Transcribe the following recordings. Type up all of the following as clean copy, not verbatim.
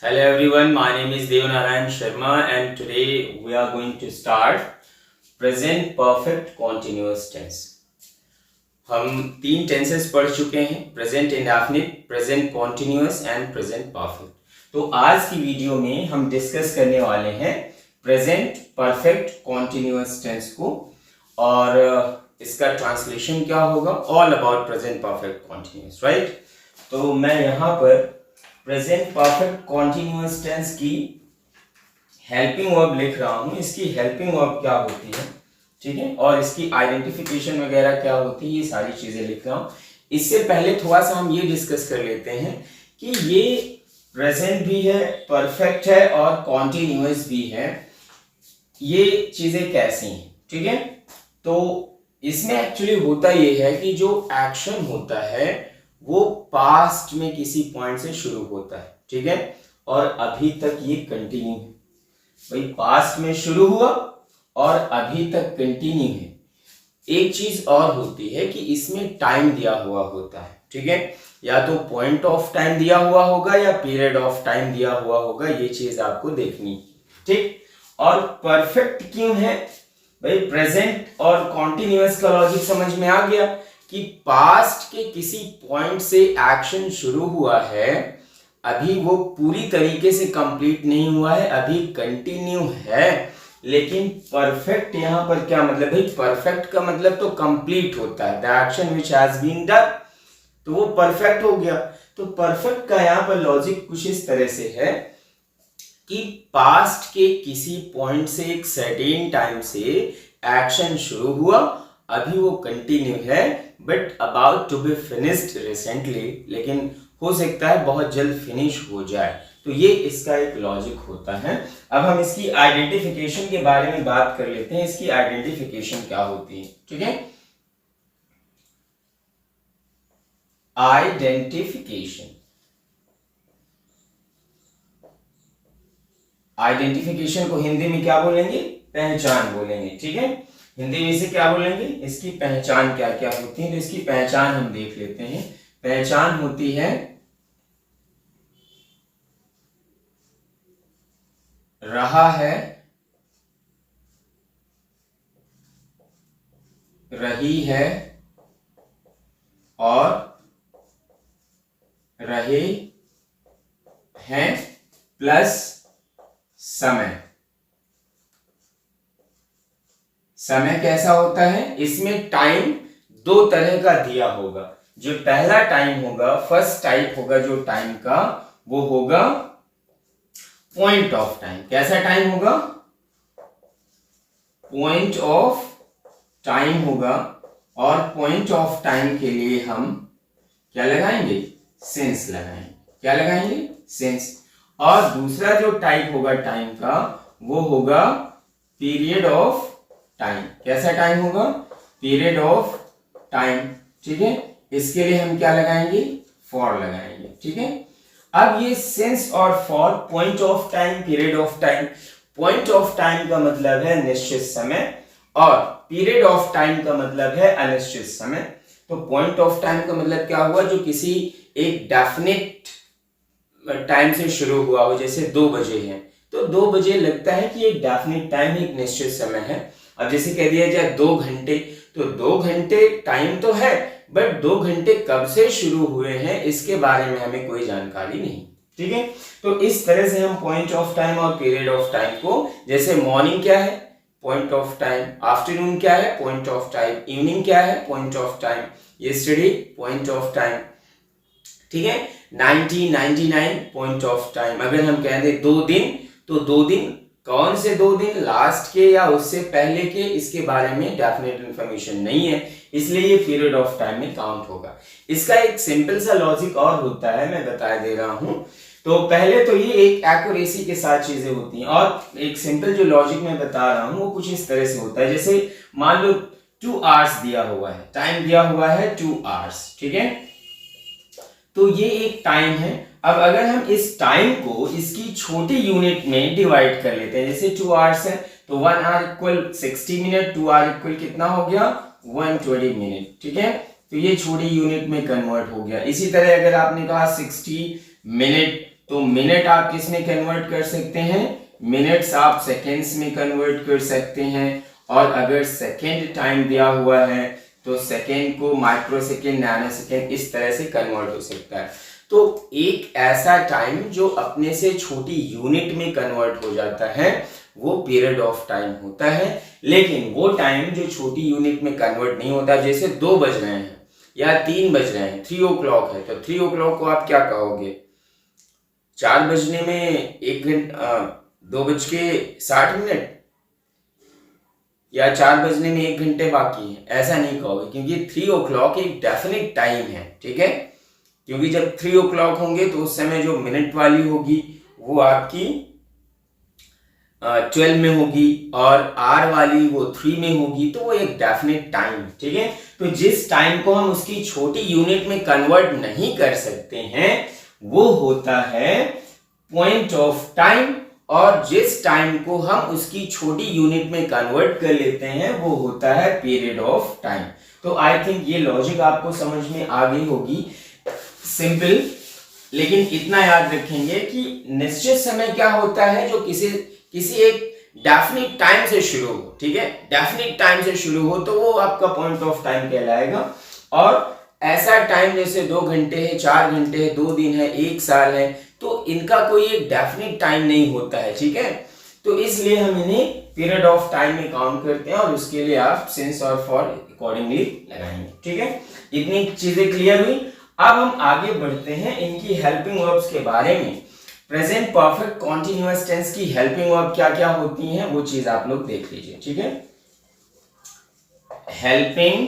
Hello everyone, my name is Devanarayan Sharma and today we are going to start present perfect continuous tense. हम तीन tenses पढ़ चुके हैं, present indefinite, present continuous and present perfect. तो आज की video में हम डिस्कस करने वाले हैं प्रेजेंट परफेक्ट कॉन्टिन्यूअस टेंस को और इसका ट्रांसलेशन क्या होगा, all about present perfect continuous, right. तो मैं यहाँ पर प्रेजेंट परफेक्ट कॉन्टिन्यूअस टेंस की हेल्पिंग वर्ब लिख रहा हूं. इसकी हेल्पिंग वर्ब क्या होती है, ठीक है, और इसकी आइडेंटिफिकेशन वगैरह क्या होती है, ये सारी चीजें लिख रहा हूं. इससे पहले थोड़ा सा हम ये डिस्कस कर लेते हैं कि ये प्रेजेंट भी है, परफेक्ट है और कॉन्टिन्यूअस भी है. ये चीजें कैसी हैं, ठीक है. तो इसमें एक्चुअली होता ये है कि जो एक्शन होता है वो पास्ट में किसी पॉइंट से शुरू होता है, ठीक है, और अभी तक ये कंटिन्यू है. भाई पास्ट में शुरू हुआ और अभी तक कंटिन्यू है. एक चीज और होती है कि इसमें टाइम दिया हुआ होता है, ठीक है, या तो पॉइंट ऑफ टाइम दिया हुआ होगा या पीरियड ऑफ टाइम दिया हुआ होगा. ये चीज आपको देखनी, ठीक. और परफेक्ट क्यों है भाई, प्रेजेंट और कॉन्टिन्यूअस का लॉजिक समझ में आ गया कि पास्ट के किसी पॉइंट से एक्शन शुरू हुआ है, अभी वो पूरी तरीके से कंप्लीट नहीं हुआ है, अभी कंटिन्यू है. लेकिन परफेक्ट यहां पर क्या मतलब भाई, परफेक्ट का मतलब तो कंप्लीट होता है, the action which has been done, तो वो परफेक्ट हो गया. तो परफेक्ट का यहां पर लॉजिक कुछ इस तरह से है कि पास्ट के किसी पॉइंट से एक सर्टेन टाइम से एक्शन शुरू हुआ, अभी वो कंटिन्यू है, but about to be finished recently, लेकिन हो सकता है बहुत जल्द फिनिश हो जाए. तो ये इसका एक लॉजिक होता है. अब हम इसकी आइडेंटिफिकेशन के बारे में बात कर लेते हैं. इसकी आइडेंटिफिकेशन क्या होती है, ठीक है. आइडेंटिफिकेशन, आइडेंटिफिकेशन को हिंदी में क्या बोलेंगे, पहचान बोलेंगे, ठीक है. हिंदी में इसे क्या बोलेंगे, इसकी पहचान क्या क्या होती है. तो इसकी पहचान हम देख लेते हैं. पहचान होती है रहा है, रही है और रहे हैं प्लस समय. समय कैसा होता है, इसमें टाइम दो तरह का दिया होगा. जो पहला टाइम होगा, फर्स्ट टाइप होगा जो टाइम का, वो होगा पॉइंट ऑफ टाइम. कैसा टाइम होगा, पॉइंट ऑफ टाइम होगा. और पॉइंट ऑफ टाइम के लिए हम क्या लगाएंगे, सिंस लगाएंगे. क्या लगाएंगे, सिंस. और दूसरा जो टाइप होगा टाइम का, वो होगा पीरियड ऑफ टाइम. कैसा टाइम होगा, पीरियड ऑफ टाइम, ठीक है. इसके लिए हम क्या लगाएंगे, फॉर लगाएंगे, ठीक है. अब ये सिंस और for, point of time, period of time. Point of time का मतलब है निश्चित समय और पीरियड ऑफ टाइम का मतलब है अनिश्चित समय. तो पॉइंट ऑफ टाइम का मतलब क्या हुआ, जो किसी एक डेफिनेट टाइम से शुरू हुआ हो. जैसे 2 बजे है तो 2 बजे लगता है कि एक डेफिनेट टाइम, एक निश्चित समय है. अब जैसे कह दिया जाए 2 घंटे, तो 2 घंटे टाइम तो है, बट 2 घंटे कब से शुरू हुए हैं इसके बारे में हमें कोई जानकारी नहीं, ठीक है. तो इस तरह से हम पॉइंट ऑफ टाइम और पीरियड ऑफ टाइम को, जैसे मॉर्निंग क्या है, पॉइंट ऑफ टाइम. आफ्टरनून क्या है, पॉइंट ऑफ टाइम. इवनिंग क्या है, point of time. Yesterday, point of time, ठीक है. 90, 99, पॉइंट ऑफ टाइम. अगर हम कह दें 2 दिन, तो 2 दिन कौन से 2 दिन, लास्ट के या उससे पहले के, इसके बारे में डेफिनेट इंफॉर्मेशन नहीं है, इसलिए ये पीरियड ऑफ टाइम में काउंट होगा. इसका एक सिंपल सा लॉजिक और होता है, मैं बता दे रहा हूं. तो पहले तो ये एक एक्यूरेसी के साथ चीजें होती हैं, और एक सिंपल जो लॉजिक मैं बता रहा हूं वो कुछ इस तरह से होता है. जैसे मान लो 2 आवर्स दिया हुआ है, टाइम दिया हुआ है 2 आवर्स, ठीक है. तो ये एक टाइम है. अब अगर हम इस टाइम को इसकी छोटी यूनिट में डिवाइड कर लेते हैं, जैसे 2 आवर्स है तो 1 hour equal 60 minute, 2 hour equal कितना हो गया, 120 मिनट, ठीक है. तो ये छोटी यूनिट में कन्वर्ट हो गया. इसी तरह अगर आपने कहा 60 मिनट तो मिनट आप किस में कन्वर्ट कर सकते हैं, मिनट्स आप सेकेंड्स में कन्वर्ट कर सकते हैं, और अगर सेकेंड टाइम दिया हुआ है तो सेकेंड को माइक्रो सेकेंड, नैनो सेकेंड इस तरह से कन्वर्ट हो सकता है। तो एक ऐसा टाइम जो अपने से छोटी यूनिट में कन्वर्ट हो जाता है वो पीरियड ऑफ टाइम होता है। लेकिन वो टाइम जो छोटी यूनिट में कन्वर्ट नहीं होता, जैसे 2 बज रहे हैं या 3 बज रहे हैं, 3 o'clock है, तो 3 o'clock को आप क्या कहोगे, 4 बजने में 1 घंटा 2:60 या 4 बजने में 1 घंटे बाकी है, ऐसा नहीं कहोगे, क्योंकि 3 o'clock एक डेफिनेट टाइम है, ठीक है। क्योंकि जब 3 o'clock होंगे तो उस समय जो मिनट वाली होगी वो आपकी 12 में होगी, और आर वाली वो 3 में होगी, तो वो एक डेफिनेट टाइम, ठीक है। तो जिस टाइम को हम उसकी छोटी यूनिट में कन्वर्ट नहीं कर सकते हैं वो होता है पॉइंट ऑफ टाइम, और जिस टाइम को हम उसकी छोटी यूनिट में कन्वर्ट कर लेते हैं वो होता है पीरियड ऑफ टाइम। तो आई थिंक ये लॉजिक आपको समझ में आ गई होगी, सिंपल। लेकिन इतना याद रखेंगे कि निश्चित समय क्या होता है जो किसी एक डेफिनिट टाइम से शुरू हो, ठीक है, डेफिनिट टाइम से शुरू हो तो वो आपका पॉइंट ऑफ टाइम कहलाएगा। और ऐसा टाइम जैसे 2 घंटे है, 4 घंटे है, 2 दिन है, 1 साल है, तो इनका कोई एक डेफिनिट टाइम नहीं होता है, ठीक है। तो इसलिए हम इन्हें पीरियड ऑफ टाइम में काउंट करते हैं, और उसके लिए आप सिंस और फॉर अकॉर्डिंगली लगाएंगे, ठीक है। इतनी चीजें क्लियर हुई। अब हम आगे बढ़ते हैं इनकी हेल्पिंग वर्ब्स के बारे में। प्रेजेंट परफेक्ट कॉन्टिन्यूअस टेंस की हेल्पिंग वर्ब क्या क्या होती हैं वो चीज आप लोग देख लीजिए, ठीक है। Helping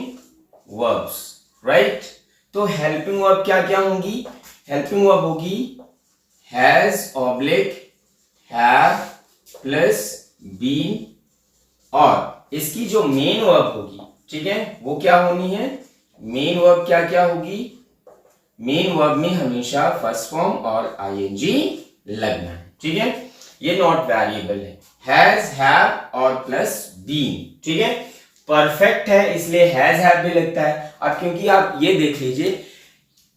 verbs, right. तो हेल्पिंग वर्ब क्या क्या होंगी, हेल्पिंग वर्ब होगी has oblique have plus been, और इसकी जो मेन वर्ब होगी, ठीक है, वो क्या होनी है, मेन वर्ब क्या क्या होगी, मेन वर्ब में हमेशा फर्स्ट फॉर्म और आईएनजी लगना है, ठीक है। ये नॉट वेरिएबल है, हैज हैव और प्लस बीन, ठीक है। परफेक्ट है इसलिए हैज हैव भी लगता है। अब क्योंकि आप ये देख लीजिए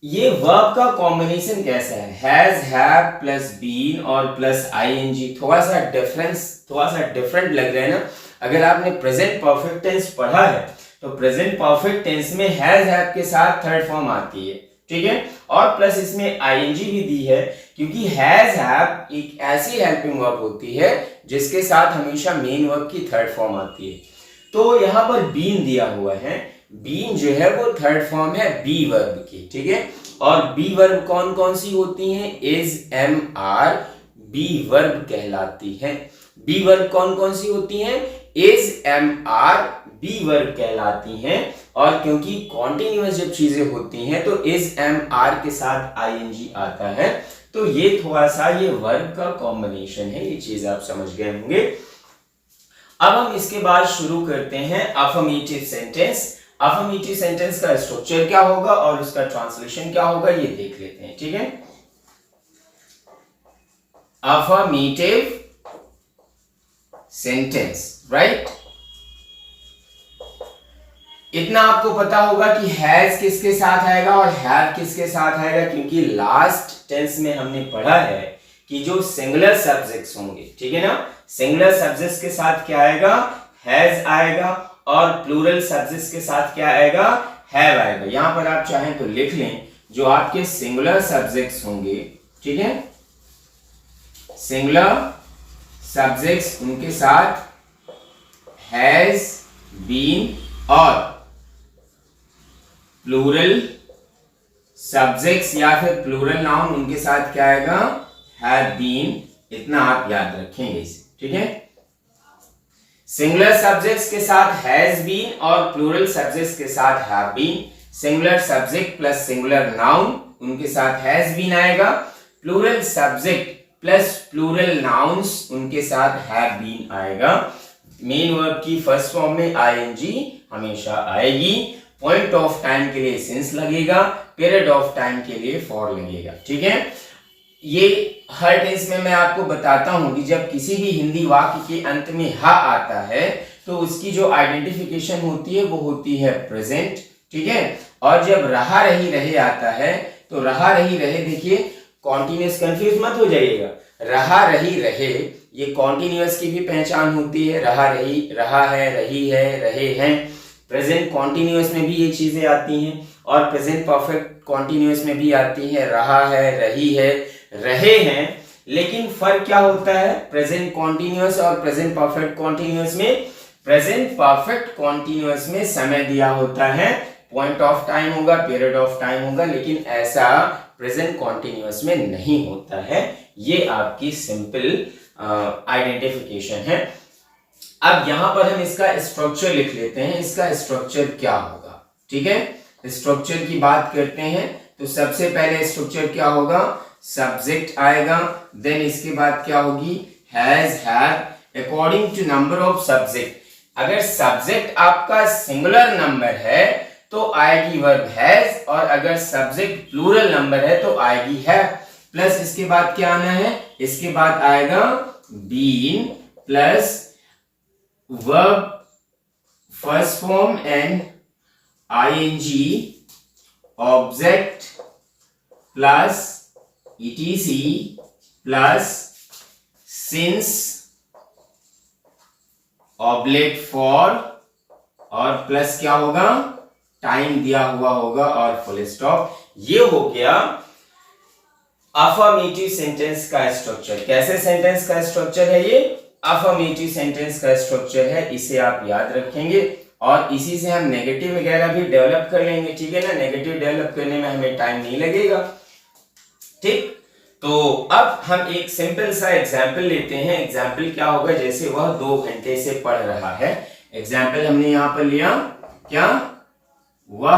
ये वर्ब का कॉम्बिनेशन कैसा है, हैज हैव प्लस बीन और प्लस आईएनजी, थोड़ा सा डिफरेंट लग रहा है ना। अगर आपने प्रेजेंट परफेक्ट टेंस पढ़ा है तो प्रेजेंट परफेक्ट टेंस में हैज हैव के साथ थर्ड फॉर्म आती है, ठीक है, और प्लस इसमें आईएनजी भी दी है, क्योंकि हैज हैव एक ऐसी हेल्पिंग वर्ब होती है जिसके साथ हमेशा मेन वर्ब की थर्ड फॉर्म आती है। तो यहाँ पर बीन दिया हुआ है, बीन जो है वो थर्ड फॉर्म है बी वर्ब की, ठीक है। और बी वर्ब कौन कौन सी होती हैं, is, am, are be verb कहलाती है। बी वर्ब कौन कौन सी होती हैं, is, am, are be verb कहलाती हैं। और क्योंकि कॉन्टिन्यूअस जब चीजें होती हैं तो इज, एम, आर के साथ आईएनजी आता है, तो ये थोड़ा सा ये वर्ब का कॉम्बिनेशन है, ये चीज आप समझ गए होंगे। अब हम इसके बाद शुरू करते हैं अफर्मेटिव सेंटेंस। अफर्मेटिव सेंटेंस का स्ट्रक्चर क्या होगा और उसका ट्रांसलेशन क्या होगा ये देख लेते हैं, ठीक है। Affirmative sentence, right. इतना आपको पता होगा कि हैज किसके साथ आएगा और हैव किसके साथ आएगा, क्योंकि लास्ट टेंस में हमने पढ़ा है कि जो सिंगुलर सब्जेक्ट्स होंगे, ठीक है ना, सिंगुलर सब्जेक्ट्स के साथ क्या आएगा, हैज आएगा, और प्लूरल सब्जेक्ट्स के साथ क्या आएगा, हैव आएगा। यहां पर आप चाहें तो लिख लें जो आपके सिंगुलर सब्जेक्ट्स होंगे, ठीक है, सिंगुलर सब्जेक्ट्स उनके साथ हैज, बीन, और प्लूरल सब्जेक्ट्स या फिर प्लूरल नाउन उनके साथ क्या आएगा, हैव बीन। इतना आप याद रखेंगे इसे, ठीक है। सिंगुलर सब्जेक्ट्स के साथ हैज बीन और प्लूरल सब्जेक्ट्स के साथ have been. Singular subject plus singular noun उनके साथ हैज बीन आएगा, plural subject plus plural nouns उनके साथ हैव बीन आएगा। मेन वर्ब की फर्स्ट फॉर्म में आईएनजी हमेशा आएगी। पॉइंट ऑफ टाइम के लिए सिंस लगेगा, पीरियड ऑफ टाइम के लिए फॉर लगेगा, ठीक है। ये हर टेंस में मैं आपको बताता हूं कि जब किसी भी हिंदी वाक्य के अंत में हा आता है तो उसकी जो आइडेंटिफिकेशन होती है वो होती है प्रेजेंट, ठीक है। और जब रहा रही रहे आता है तो रहा रही रहे, देखिए कॉन्टिन्यूअस, कंफ्यूज मत हो जाइएगा। रहा, रही, रहे, ये कॉन्टिन्यूअस की भी पहचान होती है। रहा, रही, रहा है, रही है, रहे हैं। प्रेजेंट कॉन्टिन्यूअस में भी ये चीजें आती हैं और प्रेजेंट परफेक्ट कॉन्टिन्यूअस में भी आती हैं। रहा है, रही है, रहे हैं। लेकिन फर्क क्या होता है प्रेजेंट कॉन्टिन्यूअस और प्रेजेंट परफेक्ट कॉन्टिन्यूअस में? प्रेजेंट परफेक्ट कॉन्टिन्यूअस में समय दिया होता है, पॉइंट ऑफ टाइम होगा, पीरियड ऑफ टाइम होगा, लेकिन ऐसा प्रेजेंट कॉन्टिन्यूअस में नहीं होता है। ये आपकी सिंपल आइडेंटिफिकेशन है। अब यहां पर हम इसका स्ट्रक्चर लिख लेते हैं। इसका स्ट्रक्चर क्या होगा? ठीक है, स्ट्रक्चर की बात करते हैं तो सबसे पहले स्ट्रक्चर क्या होगा? सब्जेक्ट आएगा, देन इसके बाद क्या होगी? Has, have, according to number of subject. अगर सब्जेक्ट आपका सिंगुलर नंबर है तो आएगी वर्ब हैज, और अगर सब्जेक्ट प्लूरल नंबर है तो आएगी हैव। प्लस इसके बाद क्या आना है? इसके बाद आएगा been plus verb first form and ING, object plus etc plus since object for, और प्लस क्या होगा? टाइम दिया हुआ होगा और फुल स्टॉप। ये हो गया अफर्मेटिव सेंटेंस का स्ट्रक्चर। कैसे सेंटेंस का स्ट्रक्चर है ये? अफर्मेटिव सेंटेंस का स्ट्रक्चर है, इसे आप याद रखेंगे और इसी से हम नेगेटिव वगैरह भी डेवलप कर लेंगे। ठीक है ना, नेगेटिव डेवलप करने में हमें टाइम नहीं लगेगा। ठीक, तो अब हम एक सिंपल सा एग्जाम्पल लेते हैं। एग्जाम्पल क्या होगा? जैसे वह 2 घंटे से पढ़ रहा है। एग्जाम्पल हमने यहां पर लिया क्या? वह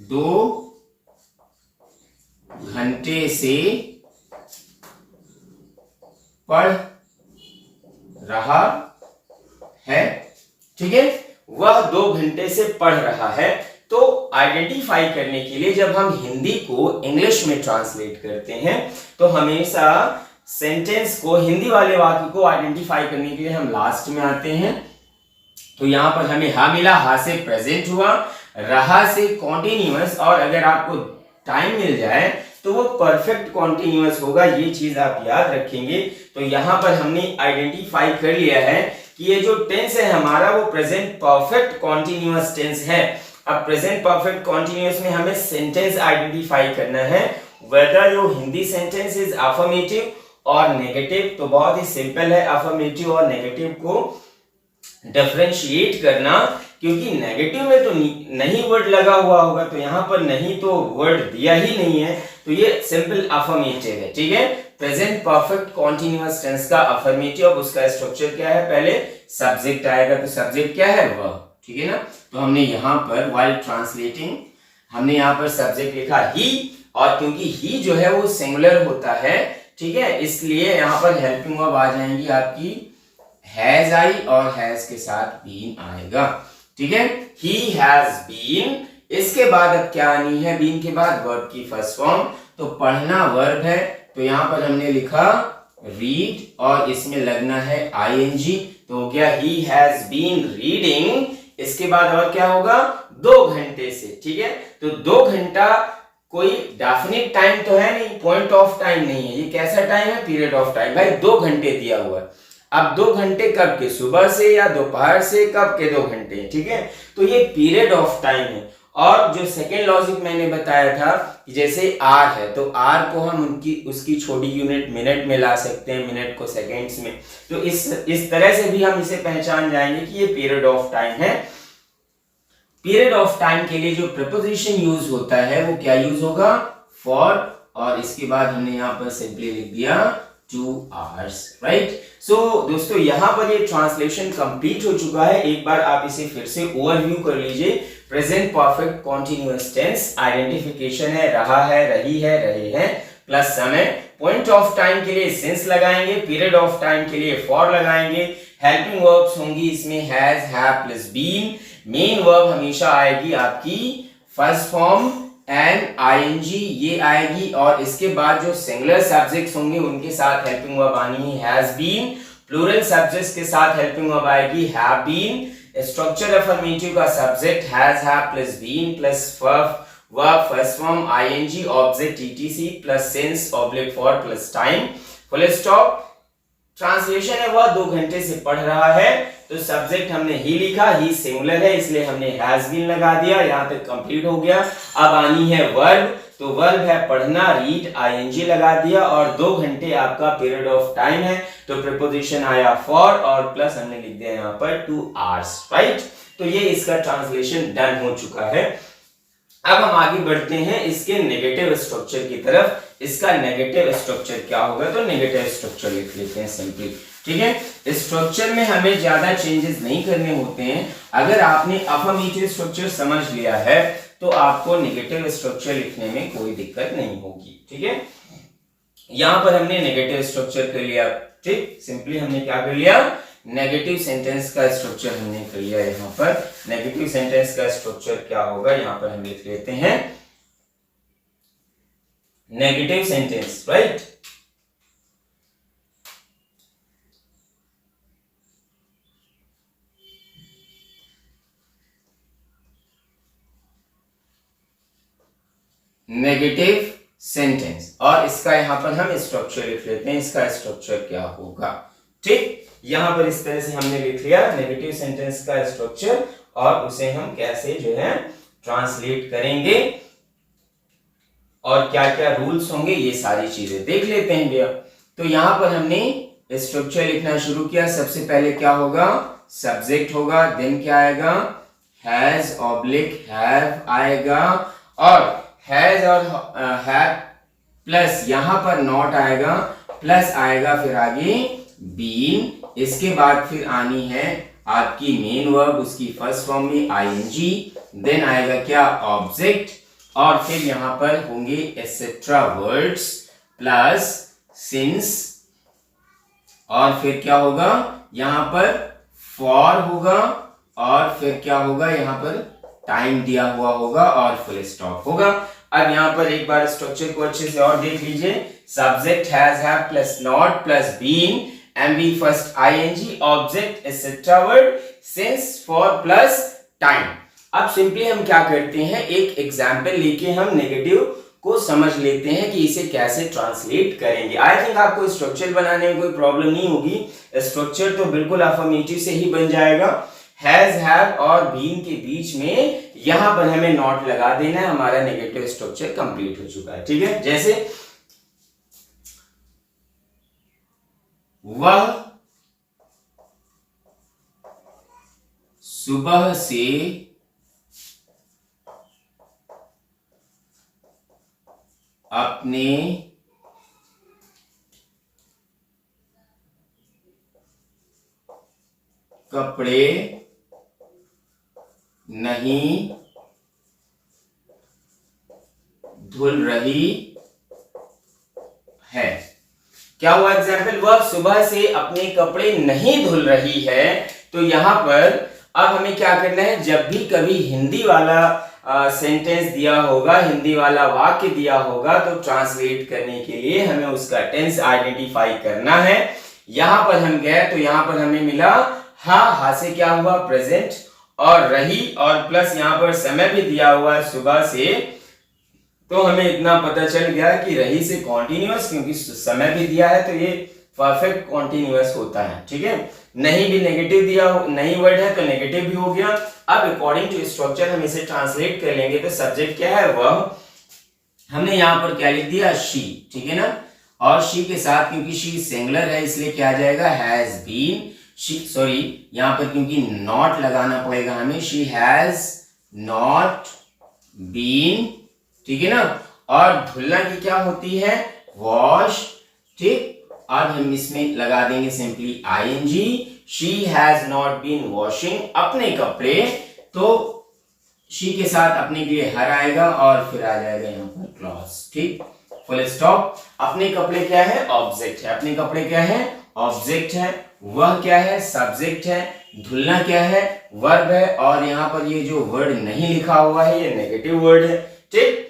2 घंटे से पढ़ रहा है। ठीक है, वह 2 घंटे से पढ़ रहा है। तो आइडेंटिफाई करने के लिए जब हम हिंदी को इंग्लिश में ट्रांसलेट करते हैं तो हमेशा सेंटेंस को, हिंदी वाले वाक्य को आइडेंटिफाई करने के लिए हम लास्ट में आते हैं। तो यहां पर हमें हा मिला, हा से प्रेजेंट हुआ, रहा से कॉन्टिन्यूअस, और अगर आपको टाइम मिल जाए तो वो परफेक्ट कॉन्टिन्यूअस होगा। ये चीज आप याद रखेंगे। तो यहां पर हमने आइडेंटिफाई कर लिया है कि ये जो टेंस है हमारा वो प्रेजेंट परफेक्ट कॉन्टिन्यूअस टेंस है। अब प्रेजेंट परफेक्ट कॉन्टिन्यूअस में हमें सेंटेंस आइडेंटिफाई करना है, whether your Hindi sentence is affirmative और नेगेटिव। तो बहुत ही सिंपल है अफर्मेटिव और नेगेटिव को डिफरेंशिएट करना, क्योंकि नेगेटिव में तो नहीं वर्ड लगा हुआ होगा, तो यहां पर नहीं तो वर्ड दिया ही नहीं है, तो ये सिंपल अफर्मेटिव है। ठीक है, प्रेजेंट परफेक्ट कॉन्टिन्यूअस टेंस का अफर्मेटिव। अब उसका स्ट्रक्चर क्या है? पहले सब्जेक्ट आएगा, तो सब्जेक्ट क्या है? वह। ठीक है ना, तो हमने यहां पर व्हाइल ट्रांसलेटिंग हमने यहां पर सब्जेक्ट लिखा ही, और क्योंकि ही जो है वो सिंगुलर होता है, ठीक है, इसलिए यहां पर हेल्पिंग वर्ब आ जाएंगी आपकी हैज आई, और हैज के साथ बीन आएगा। ठीक है, ही हैज बीन। इसके बाद अब क्या आनी है? बीन के बाद वर्ब की फर्स्ट फॉर्म, तो पढ़ना वर्ब है, तो यहां पर हमने लिखा रीड और इसमें लगना है आईएनजी, तो हो गया ही हैज बीन रीडिंग। इसके बाद और क्या होगा? 2 घंटे से। ठीक है, तो 2 घंटा कोई डेफिनिट टाइम तो है नहीं, पॉइंट ऑफ टाइम नहीं है, ये कैसा टाइम है? Period of time. भाई 2 घंटे दिया हुआ है, अब 2 घंटे कब के? सुबह से या दोपहर से? कब के 2 घंटे? ठीक है, तो ये पीरियड ऑफ टाइम है। और जो सेकेंड लॉजिक मैंने बताया था कि जैसे आर है, तो आर को हम उसकी छोटी यूनिट मिनट में ला सकते हैं, मिनट को सेकेंड्स में। तो इस तरह से भी हम इसे पहचान जाएंगे कि ये पीरियड ऑफ टाइम है। पीरियड ऑफ टाइम के लिए जो प्रपोजिशन यूज होता है वो क्या यूज होगा? फॉर, और इसके बाद हमने यहाँ पर सिंपली लिख दिया 2 hours, राइट। सो दोस्तों यहाँ पर ये ट्रांसलेशन कंप्लीट हो चुका है। एक बार आप इसे फिर से ओवरव्यू कर लीजिए। Present perfect continuous tense, identification है रहा है, रही है, रहे हैं, प्लस समय। पॉइंट ऑफ टाइम के लिए सिंस लगाएंगे, पीरियड ऑफ टाइम के लिए फॉर लगाएंगे। हेल्पिंग वर्ब्स होंगी इसमें has, have plus been. Main verb हमेशा आएगी आपकी फर्स्ट फॉर्म एंड आईएनजी, ये आएगी, और इसके बाद जो सिंगुलर सब्जेक्ट्स होंगे उनके साथ हेल्पिंग वर्ब आनी है हैज बीन। प्लूरल सब्जेक्ट्स के साथ हेल्पिंग वर्ब आएगी हैव बीन। स्ट्रक्चर अफर्मेटिव का subject has, have plus been plus verb first form ING object etc plus since oblique for plus time full stop. Translation है वह 2 घंटे से पढ़ रहा है, तो सब्जेक्ट हमने ही लिखा, ही सिंगुलर है इसलिए हमने हैज बीन लगा दिया, यहां तक कंप्लीट हो गया। अब आनी है वर्ब, तो वर्ब है पढ़ना, रीड आईएनजी लगा दिया और 2 घंटे आपका पीरियड ऑफ टाइम है, तो प्रीपोजिशन आया फॉर और प्लस हमने लिख दिया यहां पर 2 आवर्स, राइट। तो ये इसका ट्रांसलेशन डन हो चुका है। अब हम आगे बढ़ते हैं इसके नेगेटिव स्ट्रक्चर की तरफ। इसका नेगेटिव स्ट्रक्चर क्या होगा, तो नेगेटिव स्ट्रक्चर लिख लेते हैं सिंपली, ठीक है। स्ट्रक्चर में हमें ज्यादा चेंजेस नहीं करने होते हैं। अगर आपने अफर्मेटिव स्ट्रक्चर समझ लिया है तो आपको नेगेटिव स्ट्रक्चर लिखने में कोई दिक्कत नहीं होगी, ठीक है। यहां पर हमने नेगेटिव स्ट्रक्चर कर लिया, ठीक। सिंपली हमने क्या कर लिया, नेगेटिव सेंटेंस का स्ट्रक्चर हमने कर लिया। यहाँ पर नेगेटिव सेंटेंस का स्ट्रक्चर क्या होगा, यहाँ पर हम लिख लेते हैं negative sentence, right. Negative sentence, और इसका यहां पर हम स्ट्रक्चर लिख लेते हैं। इसका स्ट्रक्चर क्या होगा, ठीक। यहां पर इस तरह से हमने लिख लिया नेगेटिव सेंटेंस का स्ट्रक्चर, और उसे हम कैसे जो है ट्रांसलेट करेंगे और क्या क्या रूल्स होंगे ये सारी चीजें देख लेते हैं भैया। तो यहां पर हमने स्ट्रक्चर लिखना शुरू किया। सबसे पहले क्या होगा, सब्जेक्ट होगा, देन क्या आएगा, हैज ऑब्लिक हैव आएगा, और हैज और हैव प्लस यहां पर नॉट आएगा, प्लस आएगा फिर आगे बीन। इसके बाद फिर आनी है आपकी मेन वर्ब, उसकी फर्स्ट फॉर्म में आईएनजी, देन आएगा क्या, ऑब्जेक्ट, और फिर यहां पर होंगे एटसेट्रा वर्ड्स प्लस सिंस, और फिर क्या होगा, यहां पर फॉर होगा, और फिर क्या होगा, यहां पर टाइम दिया हुआ होगा और फुल स्टॉप होगा। अब यहां पर एक बार स्ट्रक्चर को अच्छे से और देख लीजिए। Subject has have plus not plus been, MV first ING, object etcetera word, since, for plus time. अब सिंपली हम क्या करते हैं, एक एग्जांपल लेके हम नेगेटिव को समझ लेते हैं कि इसे कैसे ट्रांसलेट करेंगे। आई थिंक आपको स्ट्रक्चर बनाने में कोई प्रॉब्लम नहीं होगी। स्ट्रक्चर तो बिल्कुल अफर्मेटिव से ही बन जाएगा। हैज हैव और बीन के बीच में यहां पर हमें नॉट लगा देना है, हमारा नेगेटिव स्ट्रक्चर कंप्लीट हो चुका है, ठीक है। जैसे वह सुबह से अपने कपड़े नहीं धुल रही है। क्या हुआ एग्जाम्पल, वह सुबह से अपने कपड़े नहीं धुल रही है। तो यहां पर अब हमें क्या करना है, जब भी कभी हिंदी वाला सेंटेंस दिया होगा, हिंदी वाला वाक्य दिया होगा, तो ट्रांसलेट करने के लिए हमें उसका टेंस आइडेंटिफाई करना है। यहां पर हम गए तो यहां पर हमें मिला हा से क्या हुआ, प्रेजेंट, और रही, और प्लस यहां पर समय भी दिया हुआ है सुबह से, तो हमें इतना पता चल गया कि रही से कॉन्टिन्यूअस, क्योंकि समय भी दिया है तो ये परफेक्ट कॉन्टिन्यूअस होता है, ठीक है। नहीं भी नेगेटिव दिया, नहीं वर्ड है तो नेगेटिव भी हो गया। अब अकॉर्डिंग टू स्ट्रक्चर हम इसे ट्रांसलेट कर लेंगे। तो सब्जेक्ट क्या है, वह, हमने यहां पर क्या लिख दिया, शी, ठीक है ना, और शी के साथ क्योंकि शी सिंगुलर है इसलिए क्या आ जाएगा, हैज बीन, सॉरी यहां पर क्योंकि नॉट लगाना पड़ेगा हमें, शी हैज नॉट बीन, ठीक है ना। और धुलना की क्या होती है, वॉश, ठीक। अब हम इसमें लगा देंगे simply ING, she has not been washing अपने कपड़े, तो शी के साथ अपने के लिए हर आएगा और फिर आ जाएगा यहाँ पर क्लॉज, ठीक, फुल स्टॉप। अपने कपड़े क्या है, ऑब्जेक्ट है, अपने कपड़े क्या है, ऑब्जेक्ट है, वह क्या है, सब्जेक्ट है, धुलना क्या है, वर्ब है, और यहाँ पर ये जो वर्ड नहीं लिखा हुआ है ये नेगेटिव वर्ड है, ठीक।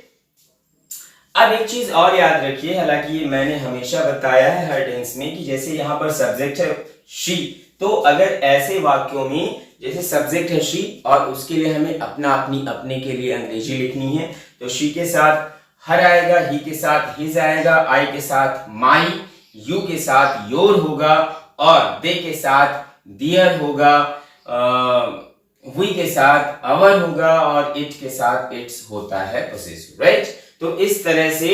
अब एक चीज और याद रखिए, हालांकि ये मैंने हमेशा बताया है हर टेंस में, कि जैसे यहाँ पर सब्जेक्ट है शी, तो अगर ऐसे वाक्यों में जैसे सब्जेक्ट है शी और उसके लिए हमें अपने के लिए अंग्रेजी लिखनी है, तो शी के साथ हर आएगा, ही के साथ हिज आएगा, आई के साथ माई, यू के साथ योर होगा और दे के साथ दियर होगा, वी के साथ अवर होगा और इट के साथ इट्स होता है पोसेसिव, राइट। तो इस तरह से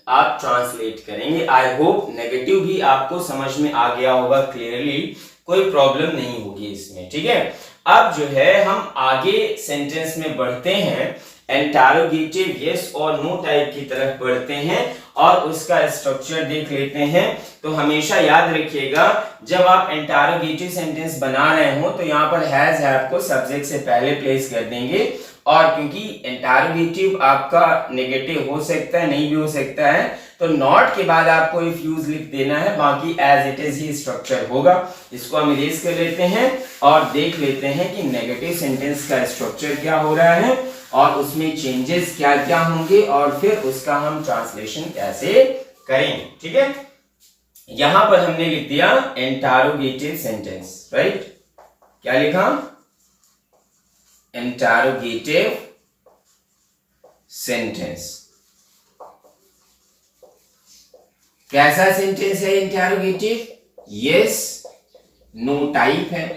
आप ट्रांसलेट करेंगे। आई होप नेगेटिव भी आपको समझ में आ गया होगा क्लियरली, कोई प्रॉब्लम नहीं होगी इसमें, ठीक है। अब जो है हम आगे सेंटेंस में बढ़ते हैं, इंटरोगेटिव यस और नो टाइप की तरफ बढ़ते हैं और उसका स्ट्रक्चर देख लेते हैं। तो हमेशा याद रखिएगा जब आप इंटरोगेटिव सेंटेंस बना रहे हो तो यहाँ पर हैज हैव को सब्जेक्ट से पहले प्लेस कर देंगे, और क्योंकि इंटरोगेटिव आपका नेगेटिव हो सकता है, नहीं भी हो सकता है, तो नॉट के बाद आपको इफ यूज लिख देना है, बाकी एज इट इज ही स्ट्रक्चर होगा। इसको हम इरेज कर लेते हैं और देख लेते हैं कि नेगेटिव सेंटेंस का स्ट्रक्चर क्या हो रहा है और उसमें चेंजेस क्या क्या होंगे और फिर उसका हम ट्रांसलेशन कैसे करेंगे, ठीक है। यहां पर हमने लिख दिया इंटरोगेटिव सेंटेंस, राइट। क्या लिखा? Interrogative sentence. कैसा सेंटेंस है इंटरोगेटिव? यस नो टाइप है,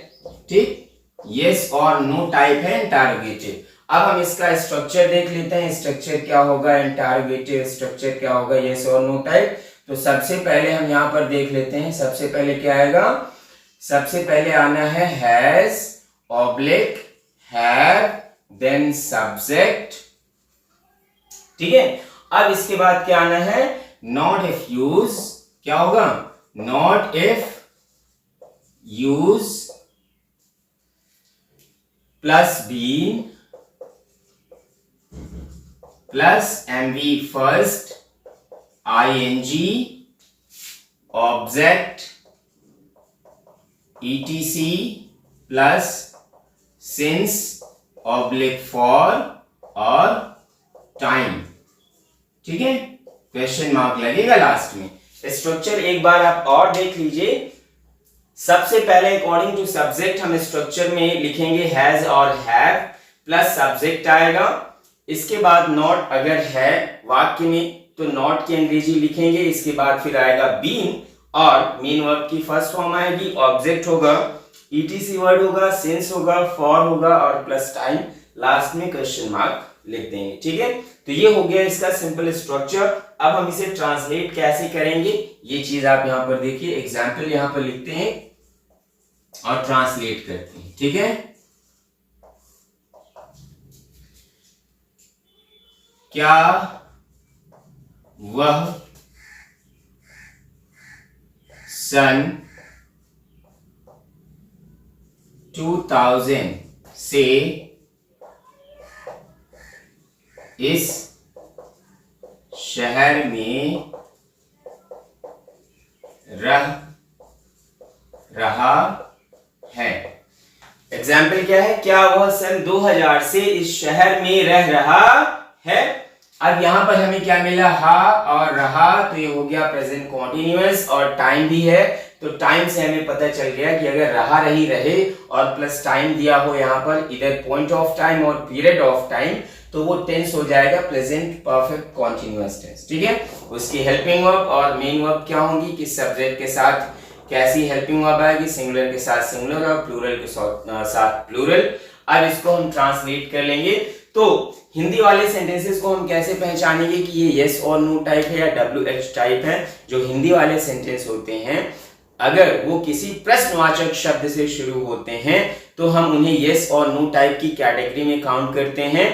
ठीक, यस और नो टाइप है इंटरोगेटिव। अब हम इसका स्ट्रक्चर देख लेते हैं, स्ट्रक्चर क्या होगा, इंटरोगेटिव स्ट्रक्चर क्या होगा यस और नो टाइप। तो सबसे पहले हम यहां पर देख लेते हैं, सबसे पहले क्या आएगा, सबसे पहले आना है has oblique have then subject, ठीक है। अब इसके बाद क्या आना है, नॉट इफ यूज, क्या होगा, not if use plus been plus MV first ING object etc plus since oblique for और टाइम, ठीक है, क्वेश्चन मार्क लगेगा लास्ट में। स्ट्रक्चर एक बार आप और देख लीजिए। सबसे पहले अकॉर्डिंग टू सब्जेक्ट हम स्ट्रक्चर में लिखेंगे हैज और हैव प्लस सब्जेक्ट आएगा। इसके बाद नॉट अगर है वाक्य में तो नॉट की अंग्रेजी लिखेंगे। इसके बाद फिर आएगा बीन और मेन वर्ब की फर्स्ट फॉर्म आएगी, ऑब्जेक्ट होगा, ईटीसी वर्ड होगा, सिंस होगा, फॉर होगा और प्लस टाइम, लास्ट में क्वेश्चन मार्क लिख देंगे, ठीक है। तो ये हो गया इसका सिंपल स्ट्रक्चर। अब हम इसे ट्रांसलेट कैसे करेंगे ये चीज आप यहां पर देखिए, एग्जाम्पल यहां पर लिखते हैं और ट्रांसलेट करते हैं, ठीक है। क्या वह सन 2000 से इस शहर में रह रहा है। एग्जाम्पल क्या है, क्या वह सन 2000 से इस शहर में रह रहा है। अब यहां पर हमें क्या मिला, हा और रहा, तो ये हो गया प्रेजेंट कॉन्टिन्यूअस और टाइम भी है। तो टाइम से हमें पता चल गया कि अगर रहा रही रहे और प्लस टाइम दिया हो यहाँ पर इधर पॉइंट ऑफ टाइम और पीरियड ऑफ टाइम, तो वो टेंस हो जाएगा प्रेजेंट परफेक्ट कॉन्टिन्यूअस टेंस, ठीक है। उसकी हेल्पिंग वर्ब और मेन वर्ब क्या होंगी, कि सब्जेक्ट के साथ कैसी हेल्पिंग वर्ब आएगी, सिंगुलर के साथ सिंगुलर और प्लूरल के साथ प्लूरल। अब इसको हम ट्रांसलेट कर लेंगे। तो हिंदी वाले सेंटेंसेस को हम कैसे पहचानेंगे कि ये यस और नो टाइप है या WH टाइप है। जो हिंदी वाले सेंटेंस होते हैं अगर वो किसी प्रश्नवाचक शब्द से शुरू होते हैं तो हम उन्हें यस और नो टाइप की कैटेगरी में काउंट करते हैं।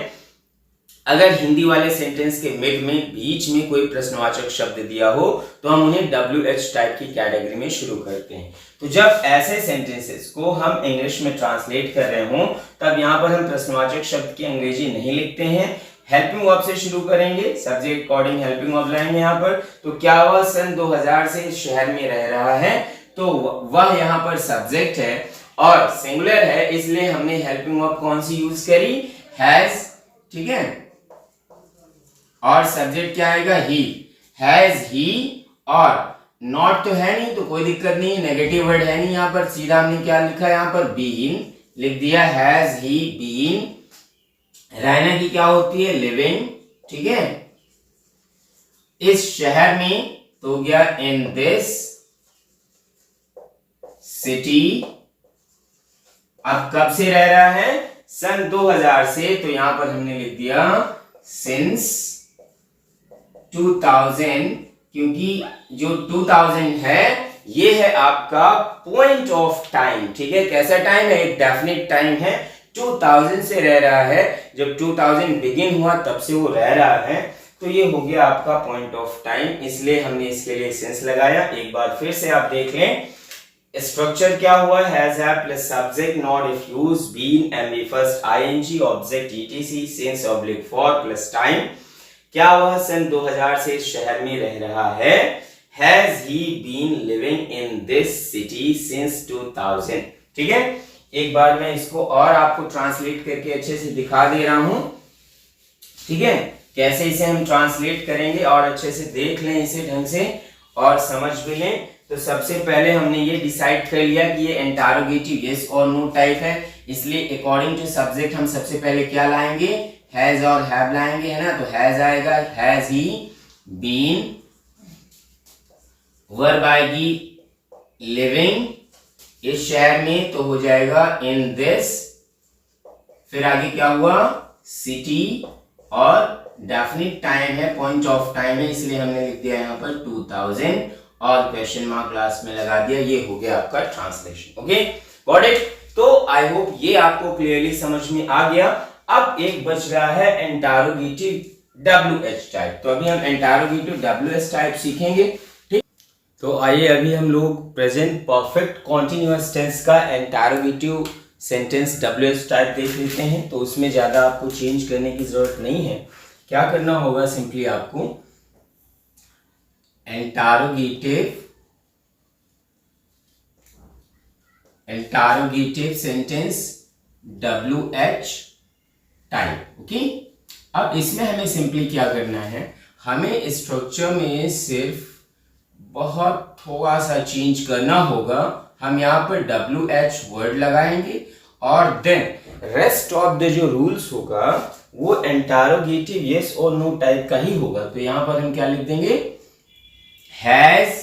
अगर हिंदी वाले सेंटेंस के मिड में बीच में कोई प्रश्नवाचक शब्द दिया हो तो हम उन्हें WH टाइप की कैटेगरी में शुरू करते हैं। तो जब ऐसे सेंटेंसेस को हम इंग्लिश में ट्रांसलेट कर रहे हो तब यहाँ पर हम प्रश्नवाचक शब्द की अंग्रेजी नहीं लिखते हैं, हेल्पिंग वर्ब से शुरू करेंगे, सब्जेक्ट अकॉर्डिंग हेल्पिंग वर्ब लाएंगे यहाँ पर। तो क्या वह सन 2000 से इस शहर में रह रहा है, तो वह यहाँ पर सब्जेक्ट है और सिंगुलर है, इसलिए हमने हेल्पिंग वर्ब कौन सी यूज करी, हैज, ठीक है। और सब्जेक्ट क्या आएगा, ही, हैज ही। और नॉट तो है नहीं तो कोई दिक्कत नहीं, नेगेटिव वर्ड है नहीं यहाँ पर, सीधा हमने क्या लिखा है यहाँ पर, बीन लिख दिया हैज ही बीन, रहना की क्या होती है लिविंग, ठीक है, इस शहर में, तो हो गया इन दिस सिटी। अब कब से रह रहा है, सन 2000 से, तो यहां पर हमने लिख दिया सिंस 2000, क्योंकि जो 2000 है ये है आपका पॉइंट ऑफ टाइम, ठीक है, कैसा टाइम है, एक डेफिनेट टाइम है, 2000 से रह रहा है, जब 2000 बिगिन हुआ तब से वो रह रहा है, तो ये हो गया आपका पॉइंट ऑफ टाइम, इसलिए हमने इसके लिए सिंस लगाया। एक बार फिर से आप देख लें, स्ट्रक्चर क्या हुआ, has have plus subject not if use been MV first ING object etc since oblique for plus time. क्या वह सन 2000 से इस शहर में रह रहा है, has he been living in this city since 2000, ठीक है। एक बार मैं इसको और आपको ट्रांसलेट करके अच्छे से दिखा दे रहा हूं, ठीक है, कैसे इसे हम ट्रांसलेट करेंगे और अच्छे से देख लें इसे ढंग से और समझ भी लें। तो सबसे पहले हमने ये डिसाइड कर लिया कि ये इंटरोगेटिव यस और नो टाइप है, इसलिए अकॉर्डिंग टू सब्जेक्ट हम सबसे पहले क्या लाएंगे, हैज और हैव लाएंगे, है ना, तो हैज आएगा, हैज ही बीन, वर्ब आएगी लिविंग इस शहर में, तो हो जाएगा इन दिस, फिर आगे क्या हुआ सिटी, और डेफिनिट टाइम है, पॉइंट ऑफ टाइम है, इसलिए हमने लिख दिया यहाँ पर 2000 और क्वेश्चन मार्क लास्ट में लगा दिया। ये हो गया आपका ट्रांसलेशन, ओके, गॉट इट। तो आई होप ये आपको क्लियरली समझ में आ गया। अब एक बच रहा है इंटरोगेटिव WH टाइप, तो अभी हम इंटरोगेटिव WH टाइप सीखेंगे, ठीक। तो आइए अभी हम लोग प्रेजेंट परफेक्ट कॉन्टिन्यूअस टेंस का इंटरोगेटिव सेंटेंस WH टाइप देख लेते हैं। तो उसमें ज्यादा आपको चेंज करने की जरूरत नहीं है, क्या करना होगा, सिंपली आपको interrogative sentence WH type, okay. अब इसमें हमें सिंपली क्या करना है, हमें स्ट्रक्चर में सिर्फ बहुत थोड़ा सा चेंज करना होगा। हम यहाँ पर WH वर्ड लगाएंगे और देन रेस्ट ऑफ द जो रूल्स होगा वो इंटरोगेटिव यस और नो टाइप का ही होगा। तो यहां पर हम क्या लिख देंगे, has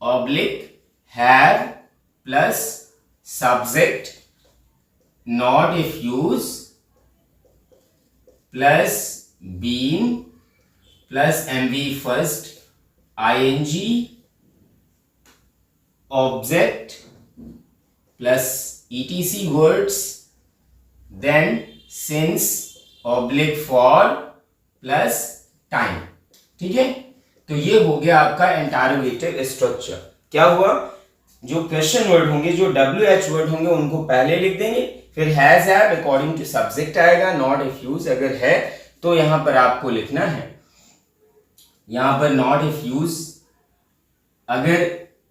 oblique have plus subject not if use plus been plus MV first ING object plus etc words then since oblique for plus time, ठीक है। तो ये हो गया आपका इंटरोगेटिव स्ट्रक्चर। क्या हुआ, जो क्वेश्चन वर्ड होंगे, जो WH वर्ड होंगे उनको पहले लिख देंगे, फिर has have according to subject आएगा, नॉट इफ यूज अगर है तो यहां पर आपको लिखना है, यहां पर नॉट इफ यूज, अगर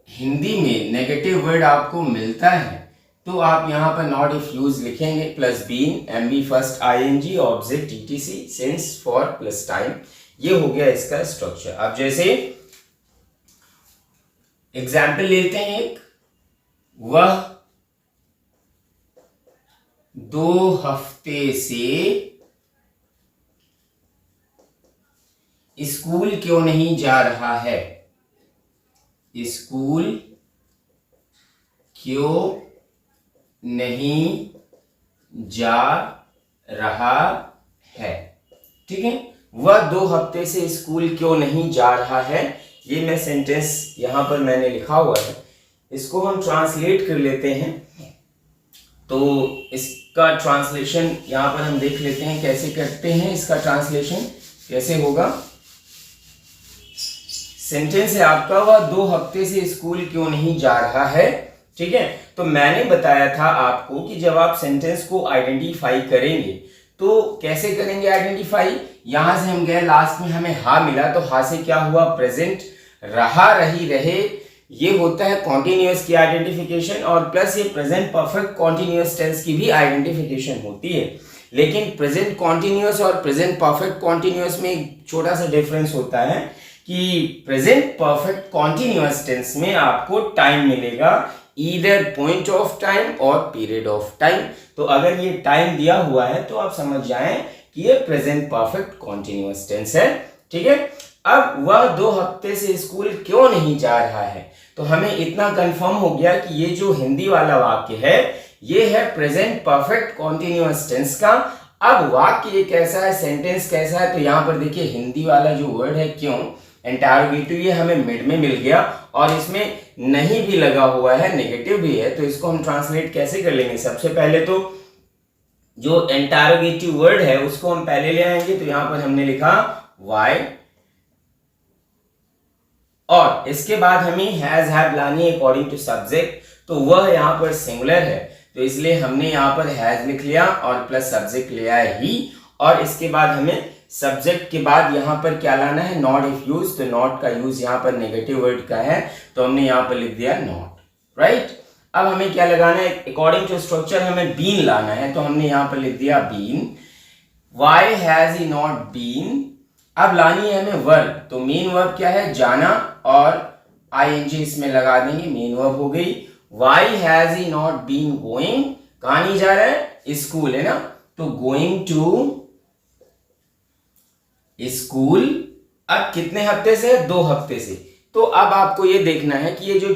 हिंदी में नेगेटिव वर्ड आपको मिलता है तो आप यहां पर नॉट इफ यूज लिखेंगे, plus been MV first ING object etc since for plus time. ये हो गया इसका स्ट्रक्चर। अब जैसे एग्जाम्पल लेते हैं एक, वह 2 हफ्ते से स्कूल क्यों नहीं जा रहा है, स्कूल क्यों नहीं जा रहा है, ठीक है। वह 2 हफ्ते से स्कूल क्यों नहीं जा रहा है, ये मैं सेंटेंस यहां पर मैंने लिखा हुआ है, इसको हम ट्रांसलेट कर लेते हैं। तो इसका ट्रांसलेशन यहां पर हम देख लेते हैं कैसे करते हैं, इसका ट्रांसलेशन कैसे होगा। सेंटेंस है आपका, वह 2 हफ्ते से स्कूल क्यों नहीं जा रहा है, ठीक है। तो मैंने बताया था आपको कि जब आप सेंटेंस को आइडेंटिफाई करेंगे तो कैसे करेंगे आइडेंटिफाई, यहां से हम गए लास्ट में हमें हा मिला, तो हा से क्या हुआ, प्रेजेंट रहा रही रहे, ये होता है कॉन्टिन्यूअस की आइडेंटिफिकेशन, और प्लस ये प्रेजेंट परफेक्ट कॉन्टिन्यूअस टेंस की भी आइडेंटिफिकेशन होती है। लेकिन प्रेजेंट कॉन्टिन्यूअस और प्रेजेंट परफेक्ट कॉन्टिन्यूअस में एक छोटा सा डिफरेंस होता है कि प्रेजेंट परफेक्ट कॉन्टिन्यूअस टेंस में आपको टाइम मिलेगा ईदर पॉइंट ऑफ टाइम और पीरियड ऑफ टाइम। तो अगर ये टाइम दिया हुआ है तो आप समझ जाएं कि ये प्रेजेंट परफेक्ट कॉन्टिन्यूअस टेंस है। ठीक है, अब वह 2 हफ्ते से स्कूल क्यों नहीं जा रहा है, तो हमें इतना कंफर्म हो गया कि ये जो हिंदी वाला वाक्य है ये है प्रेजेंट परफेक्ट कॉन्टिन्यूअस टेंस का। अब वाक्य कैसा है, सेंटेंस कैसा है, तो यहाँ पर देखिए हिंदी वाला जो वर्ड है क्यों, इंटरोगेटिव, ये हमें मिड में मिल गया और इसमें नहीं भी लगा हुआ है, नेगेटिव भी है। तो इसको हम ट्रांसलेट कैसे कर लेंगे, सबसे पहले तो जो इंटरोगेटिव वर्ड है उसको हम पहले ले आएंगे। तो यहां पर हमने लिखा वाई और इसके बाद हमें हैज हैव लानी है अकॉर्डिंग टू सब्जेक्ट, तो वह यहाँ पर सिंगुलर है तो इसलिए हमने यहाँ पर हैज लिख लिया और प्लस सब्जेक्ट ले आए ही। और इसके बाद हमें सब्जेक्ट के बाद यहाँ पर क्या लाना है, नॉट इफ यूज, तो नॉट का यूज यहाँ पर नेगेटिव वर्ड का है तो हमने यहाँ पर लिख दिया नॉट, राइट। अब हमें क्या लगाना है, अकॉर्डिंग टू स्ट्रक्चर हमें बीन लाना है तो हमने यहाँ पर लिख दिया been. Why has he not been, अब लानी है हमें वर्ब, तो मेन वर्ब क्या है, जाना, और आईएनजी इसमें लगा देंगे, मेन वर्ब हो गई। Why has he not been going, कहां नहीं जा रहा है, स्कूल है ना, तो गोइंग टू स्कूल। अब कितने हफ्ते से, 2 हफ्ते से। तो अब आपको ये देखना है कि ये जो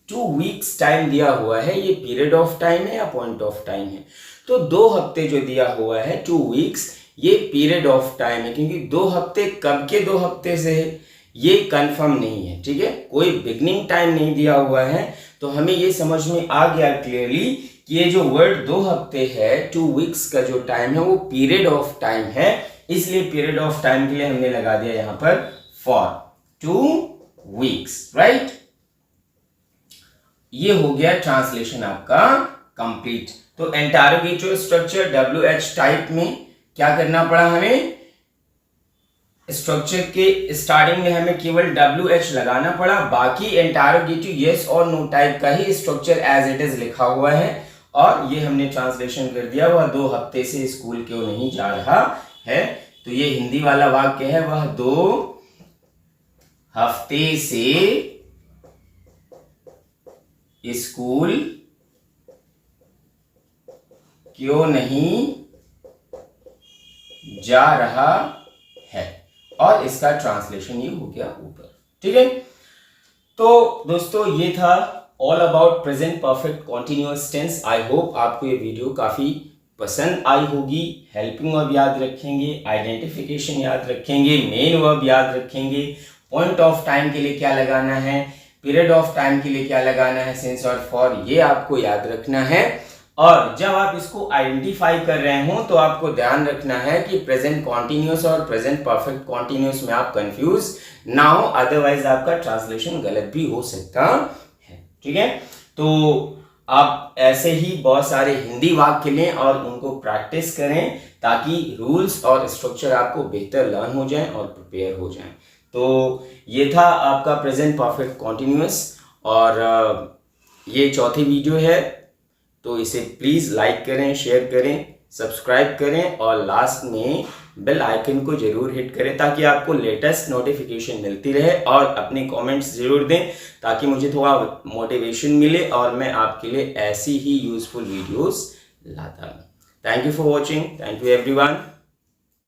2 वीक्स टाइम दिया हुआ है ये पीरियड ऑफ टाइम है या पॉइंट ऑफ टाइम है। तो 2 हफ्ते जो दिया हुआ है 2 वीक्स, ये पीरियड ऑफ टाइम है, क्योंकि 2 हफ्ते कब के 2 हफ्ते से है ये कंफर्म नहीं है। ठीक है, कोई बिगनिंग टाइम नहीं दिया हुआ है। तो हमें ये समझ में आ गया क्लियरली कि ये जो वर्ड 2 हफ्ते है, 2 वीक्स का जो टाइम है वो पीरियड ऑफ टाइम है, इसलिए पीरियड ऑफ टाइम के लिए हमने लगा दिया यहां पर फॉर 2 वीक्स, राइट। ये हो गया ट्रांसलेशन आपका कंप्लीट। तो इंटरोगेटिव स्ट्रक्चर WH टाइप में क्या करना पड़ा हमें, स्ट्रक्चर के स्टार्टिंग में हमें केवल WH लगाना पड़ा, बाकी इंटरोगेटिव यस और नो टाइप का ही स्ट्रक्चर एज इट इज लिखा हुआ है और ये हमने ट्रांसलेशन कर दिया, वह 2 हफ्ते से स्कूल क्यों नहीं जा रहा है। तो ये हिंदी वाला वाक्य है, वह 2 हफ्ते से स्कूल क्यों नहीं जा रहा है, और इसका ट्रांसलेशन ये हो गया ऊपर। ठीक है, तो दोस्तों ये था all about present perfect continuous tense. I hope आपको ये वीडियो काफी पसंद आई होगी। हेल्पिंग वर्ब याद रखेंगे, आइडेंटिफिकेशन याद रखेंगे, मेन वर्ब याद रखेंगे, पॉइंट ऑफ टाइम के लिए क्या लगाना है, पीरियड ऑफ टाइम के लिए क्या लगाना है, सिंस और फॉर, ये आपको याद रखना है। और जब आप इसको आइडेंटिफाई कर रहे हो तो आपको ध्यान रखना है कि प्रेजेंट कॉन्टिन्यूअस और प्रेजेंट परफेक्ट कॉन्टिन्यूअस में आप कंफ्यूज ना हो, अदरवाइज आपका ट्रांसलेशन गलत भी हो सकता है। ठीक है, तो आप ऐसे ही बहुत सारे हिंदी वाक्य लें और उनको प्रैक्टिस करें ताकि रूल्स और स्ट्रक्चर आपको बेहतर लर्न हो जाए और प्रिपेयर हो जाए। तो ये था आपका प्रेजेंट परफेक्ट कॉन्टिन्यूअस और ये चौथी वीडियो है, तो इसे प्लीज़ लाइक करें, शेयर करें, सब्सक्राइब करें और लास्ट में बेल आइकन को जरूर हिट करें ताकि आपको लेटेस्ट नोटिफिकेशन मिलती रहे, और अपने कमेंट्स जरूर दें ताकि मुझे थोड़ा मोटिवेशन मिले और मैं आपके लिए ऐसी ही यूजफुल वीडियोस लाता हूँ। Thank you for watching, thank you everyone.